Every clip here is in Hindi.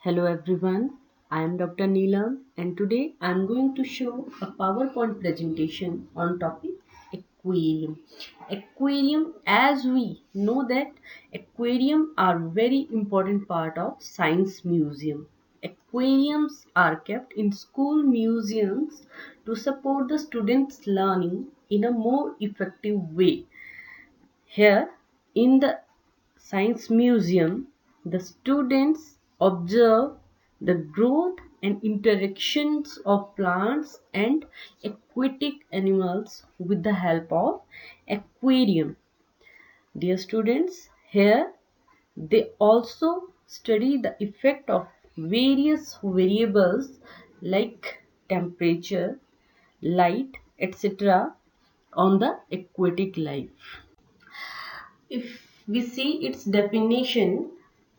Hello everyone, I am Dr. Neelam and today I am going to show a PowerPoint presentation on topic aquarium. Aquarium, as we know that aquarium are very important part of science museum. Aquariums are kept in school museums to support the students' learning in a more effective way. Here in the Science Museum, the students observe the growth and interactions of plants and aquatic animals with the help of aquarium. Dear students, here they also study the effect of various variables like temperature, light, etc. on the aquatic life. If we see its definition,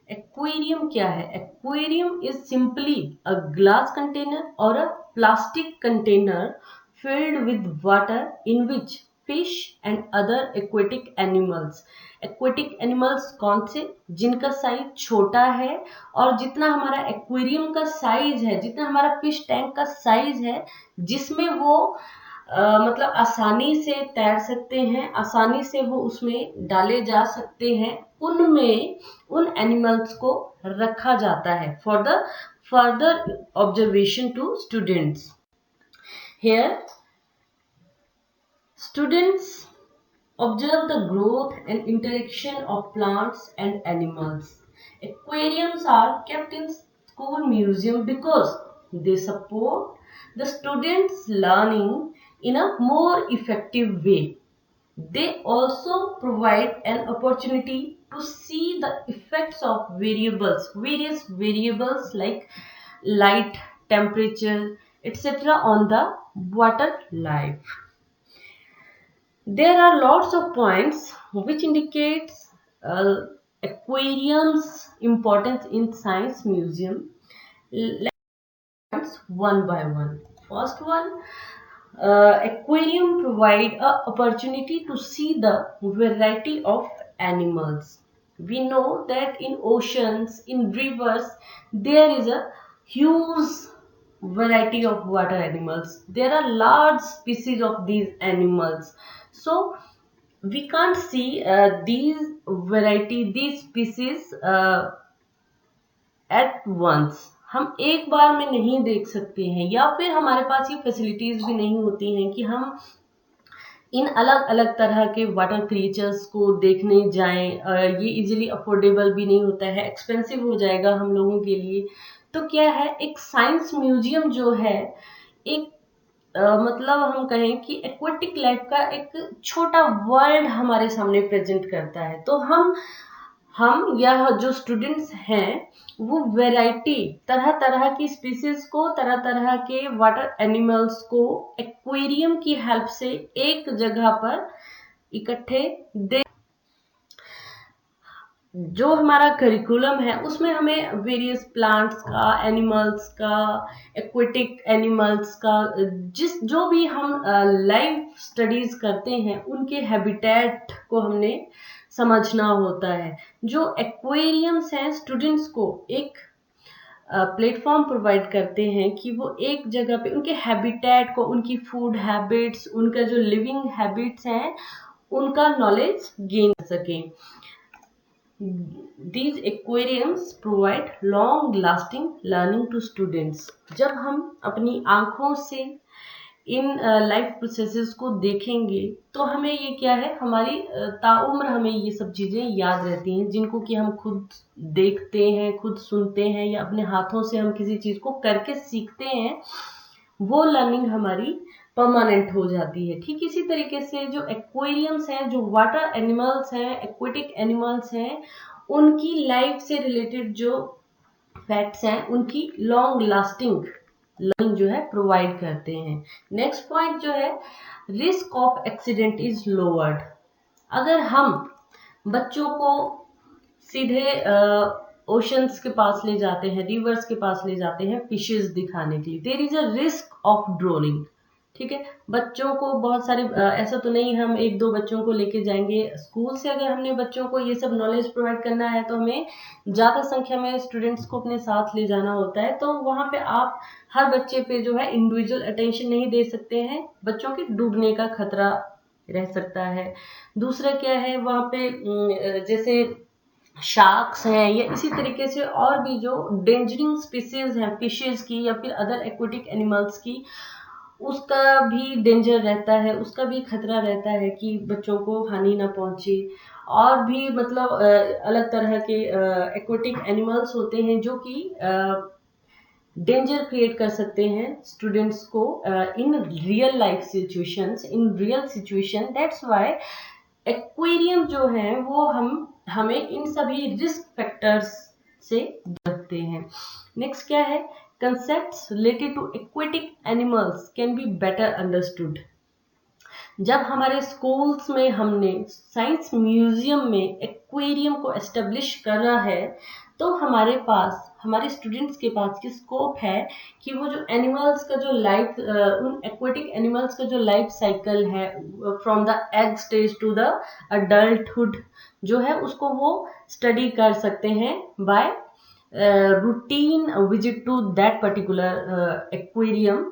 aquarium क्या है? Aquarium is simply a glass container or a plastic container filled with water in which fish and other aquatic animals. Aquatic animals कौन से? जिनका साइज छोटा है और जितना हमारा एक्वेरियम का साइज है, जितना हमारा फिश टैंक का साइज है, जिसमें वो मतलब आसानी से तैर सकते हैं, आसानी से वो उसमें डाले जा सकते हैं, उनमें उन एनिमल्स को रखा जाता है for the further observation to students. Here students observe the growth and interaction of plants and animals. Aquariums are kept in school museum because they support the students' learning in a more effective way. They also provide an opportunity to see the effects of various variables like light, temperature, etc. on the water life. There are lots of points which indicates aquarium's importance in science museum. Let's one by one. First one, aquarium provide a opportunity to see the variety of animals. We know that in oceans, in rivers, there is a huge variety of water animals. There are large species of these animals. So we can't see these species at once. हम एक बार में नहीं देख सकते हैं या फिर हमारे पास ये फैसिलिटीज भी नहीं होती हैं कि हम इन अलग अलग तरह के वाटर क्रिएचर्स को देखने जाएं. ये इजीली अफोर्डेबल भी नहीं होता है, एक्सपेंसिव हो जाएगा हम लोगों के लिए. तो क्या है, एक साइंस म्यूजियम जो है एक मतलब हम कहें कि एक्वेटिक लाइफ का एक छोटा वर्ल्ड हमारे सामने प्रेजेंट करता है. तो हम या जो स्टूडेंट्स हैं वो वैरायटी, तरह तरह की स्पीसीज को, तरह तरह के वाटर एनिमल्स को एक्वेरियम की हेल्प से एक जगह पर इकट्ठे देख. जो हमारा करिकुलम है उसमें हमें वेरियस प्लांट्स का, एनिमल्स का, एक्वेटिक एनिमल्स का, जो भी हम लाइफ स्टडीज करते हैं उनके हैबिटेट को हमने समझना होता है. जो एक्वेरियम्स हैं स्टूडेंट्स को एक प्लेटफॉर्म प्रोवाइड करते हैं कि वो एक जगह पे उनके हैबिटेट को, उनकी फूड हैबिट्स, उनका जो लिविंग हैबिट्स हैं, उनका नॉलेज गेन कर सकें. These aquariums provide long lasting learning to students. जब हम अपनी आंखों से इन लाइफ प्रोसेसेस को देखेंगे तो हमें ये क्या है, हमारी ताउम्र हमें ये सब चीज़ें याद रहती हैं, जिनको कि हम खुद देखते हैं, खुद सुनते हैं या अपने हाथों से हम किसी चीज़ को करके सीखते हैं. वो लर्निंग हमारी परमानेंट हो जाती है. ठीक इसी तरीके से जो एक्वेरियम्स हैं, जो वाटर एनिमल्स हैं, एक्वेटिक एनिमल्स हैं, उनकी लाइफ से रिलेटेड जो फैक्ट्स हैं उनकी लॉन्ग लास्टिंग लर्निंग जो है प्रोवाइड करते हैं. नेक्स्ट पॉइंट जो है, risk of accident is lowered. अगर हम बच्चों को सीधे ओशंस के पास ले जाते हैं, रिवर्स के पास ले जाते हैं फिशेस दिखाने के लिए, there is a risk of drowning. ठीक है। बच्चों को बहुत सारे ऐसा तो नहीं हम एक दो बच्चों को लेके जाएंगे स्कूल से, अगर हमने बच्चों को ये सब नॉलेज प्रोवाइड करना है तो हमें ज़्यादा संख्या में स्टूडेंट्स को अपने साथ ले जाना होता है। तो वहाँ पे आप हर बच्चे पे जो है इंडिविजुअल अटेंशन नहीं दे सकते हैं, बच्चों के डूबने का खतरा रह सकता है। दूसरा क्या है, वहाँ पे जैसे शार्क्स हैं या इसी तरीके से और भी जो डेंजरिंग स्पीसीज हैं फिशेज की या फिर अदर एक्वेटिक एनिमल्स की, उसका भी डेंजर रहता है, उसका भी खतरा रहता है कि बच्चों को हानि ना पहुंचे। और भी मतलब अलग तरह के एक्वेटिक एनिमल्स होते हैं जो कि डेंजर क्रिएट कर सकते हैं स्टूडेंट्स को in real life situations, in real situation. That's why aquarium जो है वो हमें इन सभी रिस्क फैक्टर्स से रखते हैं। नेक्स्ट क्या है, concepts related to aquatic animals can be better understood। जब हमारे स्कूल्स में हमने साइंस म्यूजियम में एक्वेरियम को एस्टेब्लिश करा है तो हमारे स्टूडेंट्स के पास की स्कोप है कि वो जो एनिमल्स का जो लाइफ उन एक्वेटिक एनिमल्स का जो लाइफ साइकिल है from the egg stage to the adulthood जो है उसको वो स्टडी कर सकते हैं by routine visit to that particular aquarium.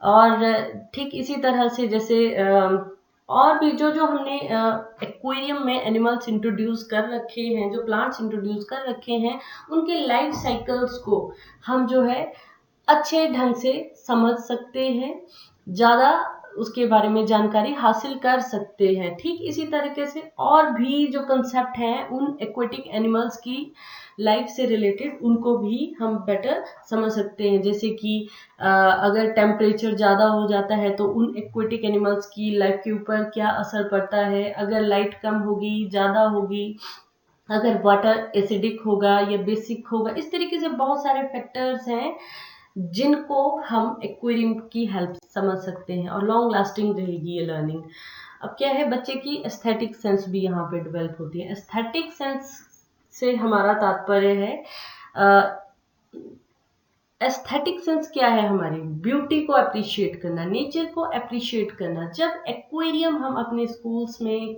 और ठीक इसी तरह से जैसे और भी जो जो हमने एक्वेरियम में एनिमल्स इंट्रोड्यूस कर रखे हैं, जो प्लांट्स इंट्रोड्यूस कर रखे हैं, उनके लाइफ साइकिल्स को हम जो है अच्छे ढंग से समझ सकते हैं, ज़्यादा उसके बारे में जानकारी हासिल कर सकते हैं। ठीक इसी तरीके से और भी जो कंसेप्ट हैं उन एक्वेटिक एनिमल्स की लाइफ से रिलेटेड उनको भी हम बेटर समझ सकते हैं। जैसे कि अगर टेम्परेचर ज़्यादा हो जाता है तो उन एक्वेटिक एनिमल्स की लाइफ के ऊपर क्या असर पड़ता है, अगर लाइट कम होगी ज़्यादा होगी, अगर वाटर एसिडिक होगा या बेसिक होगा, इस तरीके से बहुत सारे फैक्टर्स हैं जिनको हम एक्वेरियम की हेल्प समझ सकते हैं और लॉन्ग लास्टिंग रहेगी ये लर्निंग। अब क्या है, बच्चे की एस्थेटिक सेंस भी यहाँ पे डेवलप होती है। एस्थेटिक सेंस से हमारा तात्पर्य है एस्थेटिक सेंस क्या है, हमारी ब्यूटी को अप्रिशिएट करना, नेचर को अप्रिशिएट करना। जब एक्वेरियम हम अपने स्कूल्स में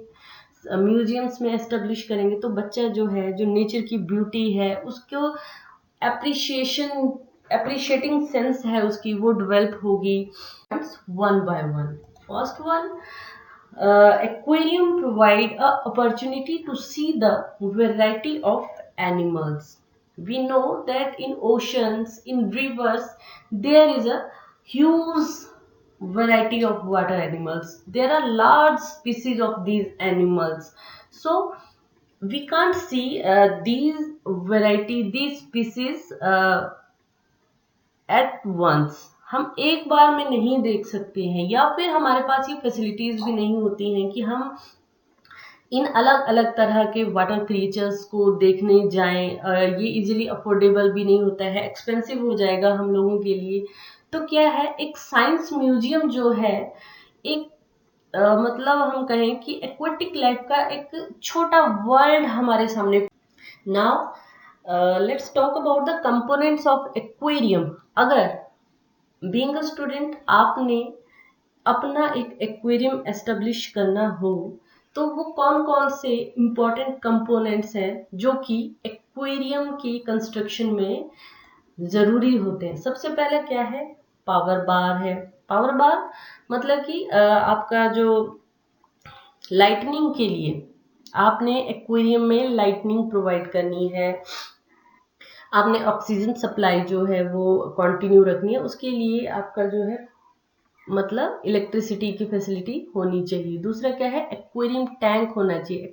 म्यूजियम्स में एस्टेब्लिश करेंगे तो बच्चा जो है जो नेचर की ब्यूटी है उसको एप्रिशिएटिंग सेंस है उसकी वो डेवलप होगी one by one. First one, aquarium provide a opportunity to see the variety of animals. We know that in oceans, in rivers, there is a huge variety of water animals. There are large species of these animals. So we can't see these species at once. हम एक बार में नहीं देख सकते हैं या फिर हमारे पास ये फैसिलिटीज भी नहीं होती हैं कि हम इन अलग अलग तरह के वाटर क्रिएचर्स को देखने जाएं। ये इजीली अफोर्डेबल भी नहीं होता है, एक्सपेंसिव हो जाएगा हम लोगों के लिए। तो क्या है, एक साइंस म्यूजियम जो है एक मतलब हम कहें कि एक्वेटिक लाइफ का एक छोटा वर्ल्ड हमारे सामने। Now let's talk about the components of aquarium. अगर बीइंग अ स्टूडेंट आपने अपना एक एक्वेरियम एस्टेब्लिश करना हो तो वो कौन कौन से इम्पोर्टेंट कंपोनेंट्स हैं जो कि एक्वेरियम की कंस्ट्रक्शन में ज़रूरी होते हैं। सबसे पहले क्या है, पावर बार है। पावर बार मतलब कि आपका जो लाइटनिंग के लिए आपने एक्वेरियम में लाइटनिंग प्रोवाइड करनी है, आपने ऑक्सीजन सप्लाई जो है वो कंटिन्यू रखनी है, उसके लिए आपका जो है मतलब इलेक्ट्रिसिटी की फैसिलिटी होनी चाहिए। दूसरा क्या है, एक्वेरियम टैंक होना चाहिए।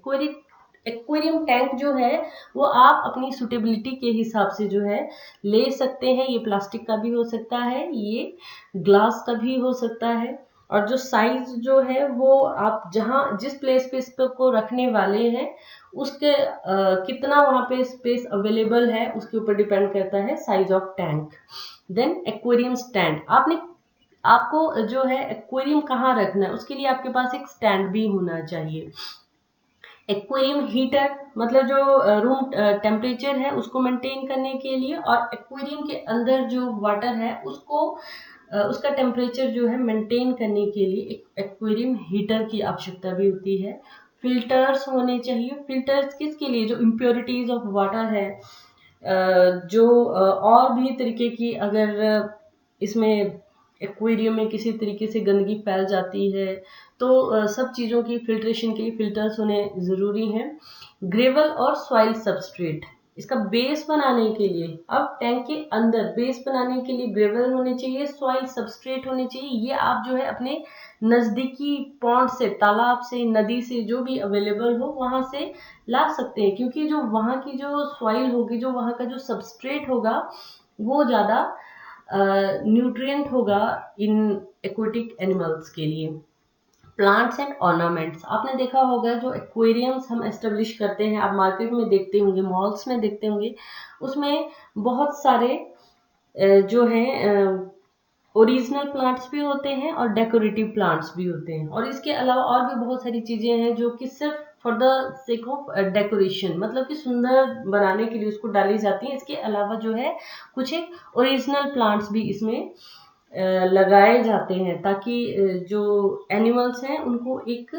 एक्वेरियम टैंक जो है वो आप अपनी सुटेबिलिटी के हिसाब से जो है ले सकते हैं। ये प्लास्टिक का भी हो सकता है, ये ग्लास का भी हो सकता है। और जो साइज जो है वो आप जहाँ जिस प्लेस पे इसको रखने वाले हैं उसके कितना वहाँ पे स्पेस अवेलेबल है उसके ऊपर डिपेंड करता है size of tank. Then aquarium stand, आपको जो है एक्वेरियम कहाँ रखना है उसके लिए आपके पास एक स्टैंड भी होना चाहिए। एक्वेरियम हीटर मतलब जो रूम टेम्परेचर है उसको मेंटेन करने के लिए, और एक्वेरियम के अंदर जो वाटर है उसको उसका टेम्परेचर जो है मेंटेन करने के लिए एक एक्वेरियम हीटर की आवश्यकता भी होती है। फिल्टर्स होने चाहिए। फिल्टर्स किसके लिए? जो इम्प्योरिटीज ऑफ वाटर है, जो और भी तरीके की, अगर इसमें एक्वेरियम में किसी तरीके से गंदगी फैल जाती है तो सब चीज़ों की फिल्ट्रेशन के लिए फिल्टर्स होने ज़रूरी हैं। ग्रेवल और सॉइल सबस्ट्रेट, इसका बेस बनाने के लिए, अब टैंक के अंदर बेस बनाने के लिए ग्रेवल होने चाहिए, सॉइल सबस्ट्रेट होने चाहिए। ये आप जो है अपने नज़दीकी पॉन्ड से, तालाब से, नदी से, जो भी अवेलेबल हो वहाँ से ला सकते हैं, क्योंकि जो वहाँ की जो सॉइल होगी, जो वहाँ का जो सबस्ट्रेट होगा, वो ज़्यादा न्यूट्रिएंट होगा इन एक्वेटिक एनिमल्स के लिए। प्लांट्स एंड ऑर्नामेंट्स, आपने देखा होगा जो एक्वेरियम्स हम एस्टेब्लिश करते हैं, आप मार्केट में देखते होंगे, मॉल्स में देखते होंगे, उसमें बहुत सारे जो हैं ओरिजिनल प्लांट्स भी होते हैं और डेकोरेटिव प्लांट्स भी होते हैं, और इसके अलावा और भी बहुत सारी चीज़ें हैं जो कि सिर्फ for the sake of decoration, मतलब कि सुंदर बनाने के लिए उसको डाली जाती हैं। इसके अलावा जो है कुछ एक ओरिजिनल प्लांट्स भी इसमें लगाए जाते हैं, ताकि जो एनिमल्स हैं उनको एक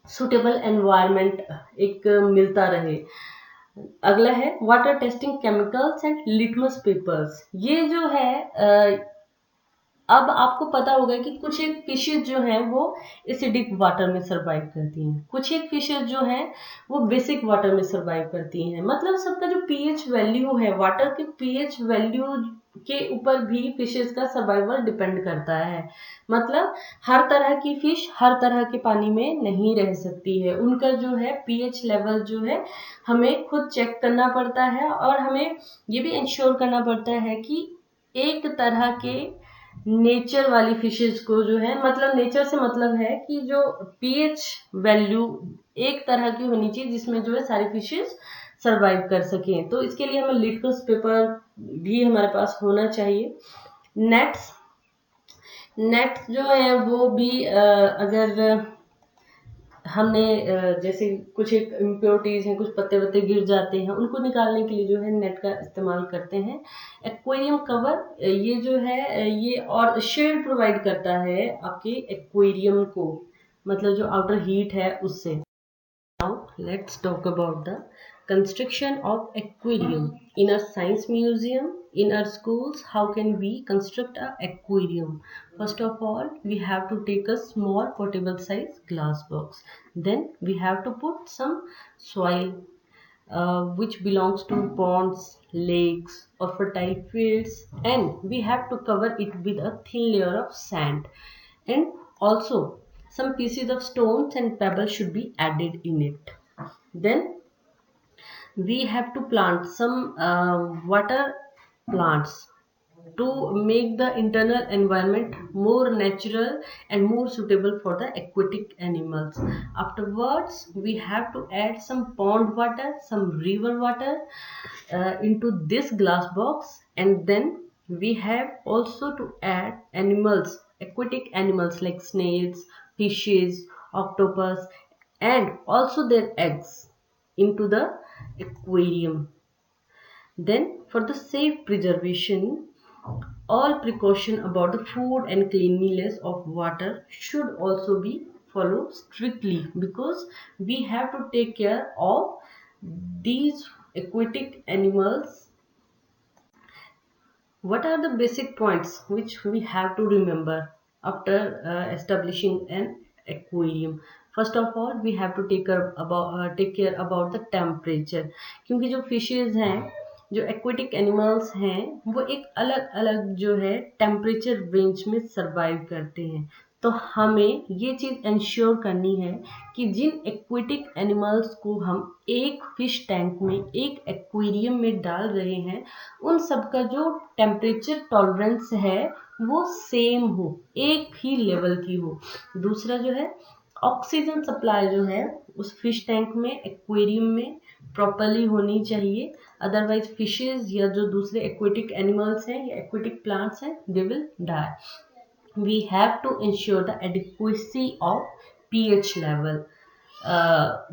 सुटेबल एनवायरनमेंट एक मिलता रहे। अगला है water testing chemicals and litmus papers. ये जो है अब आपको पता होगा कि कुछ एक फिशेज जो हैं वो एसिडिक वाटर में सरवाइव करती हैं, कुछ एक फिशेज जो हैं वो बेसिक वाटर में सरवाइव करती हैं। मतलब सबका जो पीएच वैल्यू है, वाटर के पीएच वैल्यू के ऊपर भी फिशेज का सर्वाइवल डिपेंड करता है। मतलब हर तरह की फिश हर तरह के पानी में नहीं रह सकती है, उनका जो है पीएच लेवल जो है हमें खुद चेक करना पड़ता है, और हमें ये भी इंश्योर करना पड़ता है कि एक तरह के नेचर वाली फिशेज को जो है, मतलब नेचर से मतलब है कि जो पीएच वैल्यू एक तरह की होनी चाहिए जिसमें जो है सारी फिशेज सरवाइव कर सकें। तो इसके लिए हमें लिटमस पेपर भी हमारे पास होना चाहिए। नेट्स जो है वो भी अगर हमने जैसे कुछ एक इम्प्योरिटीज हैं, कुछ पत्ते वत्ते गिर जाते हैं, उनको निकालने के लिए जो है नेट का इस्तेमाल करते हैं। एक्वेरियम कवर, ये जो है ये और शेड प्रोवाइड करता है आपके एक्वेरियम को, मतलब जो आउटर हीट है उससे। Now let's talk about the construction of aquarium. In our science museum, in our schools, how can we construct an aquarium? First of all, we have to take a small portable size glass box. Then we have to put some soil which belongs to ponds, lakes or fertile fields, and we have to cover it with a thin layer of sand, and also some pieces of stones and pebbles should be added in it. Then we have to plant some water plants to make the internal environment more natural and more suitable for the aquatic animals. Afterwards, we have to add some pond water, some river water into this glass box, and then we have also to add animals, aquatic animals like snails, fishes, octopus, and also their eggs into the aquarium. Then for the safe preservation, all precaution about the food and cleanliness of water should also be followed strictly, because we have to take care of these aquatic animals. What are the basic points which we have to remember after establishing an aquarium? First of all, we have to take care about the temperature, क्योंकि जो fishes हैं, जो aquatic animals हैं, वो एक अलग अलग जो है टेम्परेचर रेंज में सरवाइव करते हैं। तो हमें ये चीज़ इंश्योर करनी है कि जिन एक्वेटिक एनिमल्स को हम एक फिश टैंक में, एक एक्वेरियम में डाल रहे हैं, उन सब का जो टेम्परेचर टॉलरेंस है वो सेम हो, एक ही लेवल की हो। दूसरा जो है ऑक्सीजन सप्लाई जो है उस फिश टैंक में, एक्वेरियम में प्रॉपरली होनी चाहिए, अदरवाइज फिशेज या जो दूसरे एक्वेटिक एनिमल्स हैं या एक्वेटिक प्लांट्स हैं, they will die. We have to ensure the adequacy of pH level.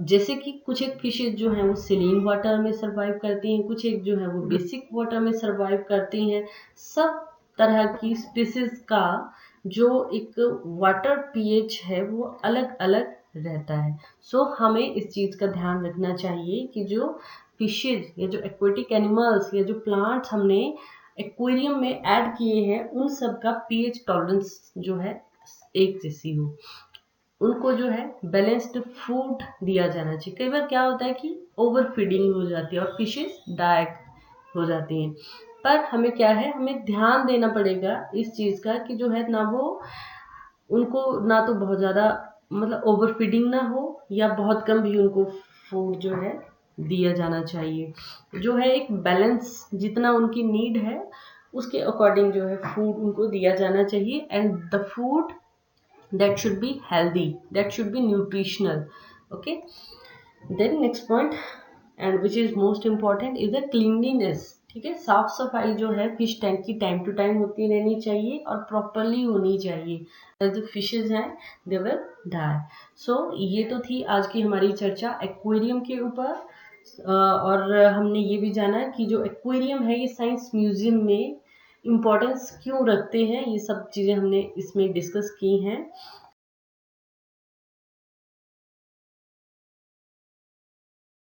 जैसे कि कुछ एक फिशेज जो हैं वो सेलिन वाटर में सरवाइव करती हैं, कुछ एक जो है वो बेसिक वाटर में सरवाइव करती हैं। सब तरह की स्पीसीज का जो एक वाटर पीएच है वो अलग अलग रहता है। सो हमें इस चीज़ का ध्यान रखना चाहिए कि जो फिशेज या जो एक्वेटिक एनिमल्स या जो प्लांट्स हमने एक्वेरियम में ऐड किए हैं उन सब का पीएच टॉलरेंस जो है एक जैसी हो। उनको जो है बैलेंस्ड फूड दिया जाना चाहिए। कई बार क्या होता है कि ओवर फीडिंग हो जाती है और फिशेस डाइट हो जाती हैं, पर हमें क्या है, हमें ध्यान देना पड़ेगा इस चीज़ का कि जो है ना वो उनको ना तो बहुत ज़्यादा मतलब ओवर फीडिंग ना हो या बहुत कम भी उनको फूड जो है दिया जाना चाहिए। जो है एक बैलेंस जितना उनकी नीड है उसके अकॉर्डिंग जो है फूड उनको दिया जाना चाहिए, and the food that should be healthy, that should be nutritional. Okay, then next point and which is most important is the cleanliness. ठीक है, साफ सफाई जो है फिश टैंक की टाइम टू टाइम होती रहनी चाहिए और प्रॉपरली होनी चाहिए। जो फिशेज हैं दे विल डाई। सो ये तो थी आज की हमारी चर्चा एक्वेरियम के ऊपर, और हमने ये भी जाना कि जो एक्वेरियम है ये साइंस म्यूजियम में इम्पोर्टेंस क्यों रखते हैं, ये सब चीज़ें हमने इसमें डिस्कस की हैं।